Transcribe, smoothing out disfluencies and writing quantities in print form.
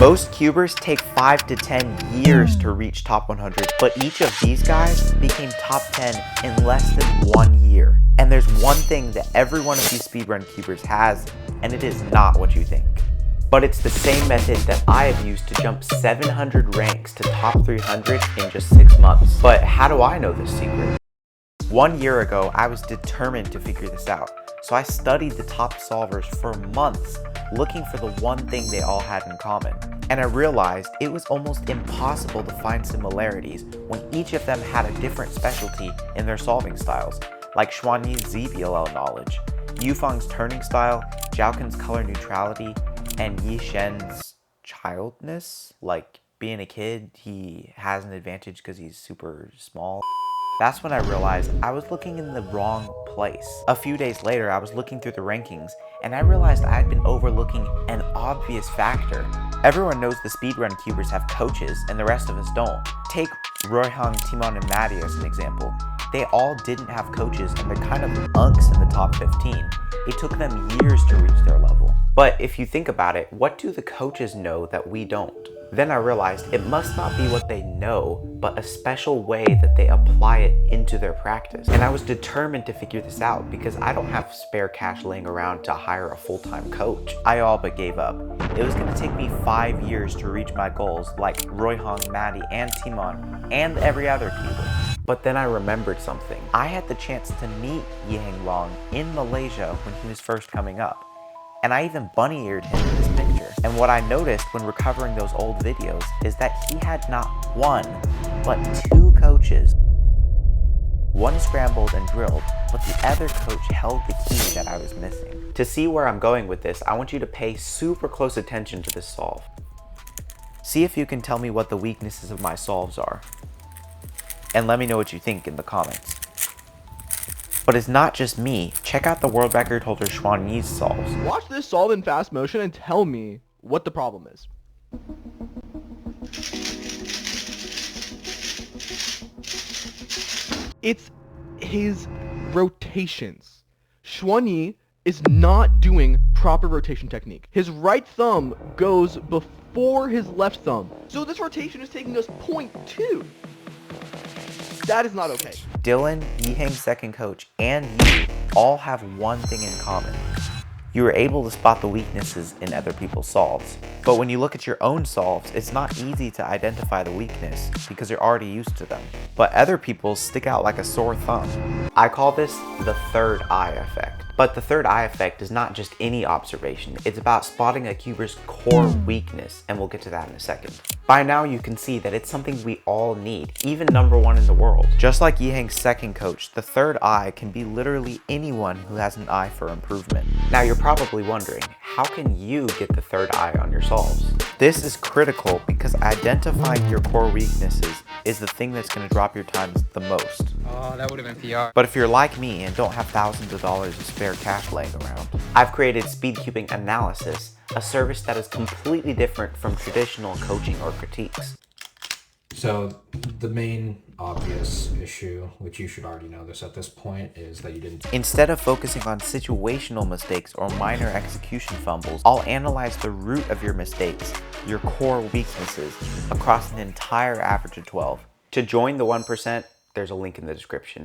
Most cubers take 5 to 10 years to reach top 100, but each of these guys became top 10 in less than 1 year. And there's one thing that every one of these speedrun cubers has, and it is not what you think. But it's the same method that I have used to jump 700 ranks to top 300 in just 6 months. But how do I know this secret? 1 year ago, I was determined to figure this out. So I studied the top solvers for months, looking for the one thing they all had in common. And I realized it was almost impossible to find similarities when each of them had a different specialty in their solving styles, like Xuanyi's ZBLL knowledge, Yufeng's turning style, Zhaoken's color neutrality, and Yishen's childness. Like, being a kid, he has an advantage because he's super small. That's when I realized I was looking in the wrong place. A few days later, I was looking through the rankings, and I realized I had been overlooking an obvious factor. Everyone knows the speedrun cubers have coaches, and the rest of us don't. Take Roihang, Timon, and Maddie as an example. They all didn't have coaches, and they're kind of unks in the top 15. It took them years to reach their level. But if you think about it, what do the coaches know that we don't? Then I realized it must not be what they know, but a special way that they apply it into their practice. And I was determined to figure this out because I don't have spare cash laying around to hire a full-time coach. I all but gave up. It was going to take me 5 years to reach my goals like Roihang, Maddie, and Timon, and every other cuber. But then I remembered something. I had the chance to meet Yiheng Long in Malaysia when he was first coming up. And I even bunny-eared him in this picture. And what I noticed when recovering those old videos is that he had not one, but 2 coaches. One scrambled and drilled, but the other coach held the key that I was missing. To see where I'm going with this, I want you to pay super close attention to this solve. See if you can tell me what the weaknesses of my solves are. And let me know what you think in the comments. But it's not just me. Check out the world record holder Xuanyi's solves. Watch this solve in fast motion and tell me what the problem is. It's his rotations. Xuanyi is not doing proper rotation technique. His right thumb goes before his left thumb. So this rotation is taking us 0.2. That is not okay. Dylan, Yiheng's second coach, and you all have one thing in common. You were able to spot the weaknesses in other people's solves. But when you look at your own solves, it's not easy to identify the weakness because you're already used to them. But other people's stick out like a sore thumb. I call this the third eye effect. But the third eye effect is not just any observation. It's about spotting a cuber's core weakness, and we'll get to that in a second. By now you can see that it's something we all need, even #1 in the world. Just like Yiheng's second coach, the third eye can be literally anyone who has an eye for improvement. Now you're probably wondering, how can you get the third eye on your solves? This is critical because identifying your core weaknesses is the thing that's going to drop your times the most. Oh, that would have been PR. But if you're like me and don't have thousands of dollars of spare cash laying around, I've created Speed Cubing Analysis, a service that is completely different from traditional coaching or critiques. So the main obvious issue, which you should already know this at this point, is that you didn't... Instead of focusing on situational mistakes or minor execution fumbles, I'll analyze the root of your mistakes, your core weaknesses, across an entire average of 12. To join the 1%, there's a link in the description.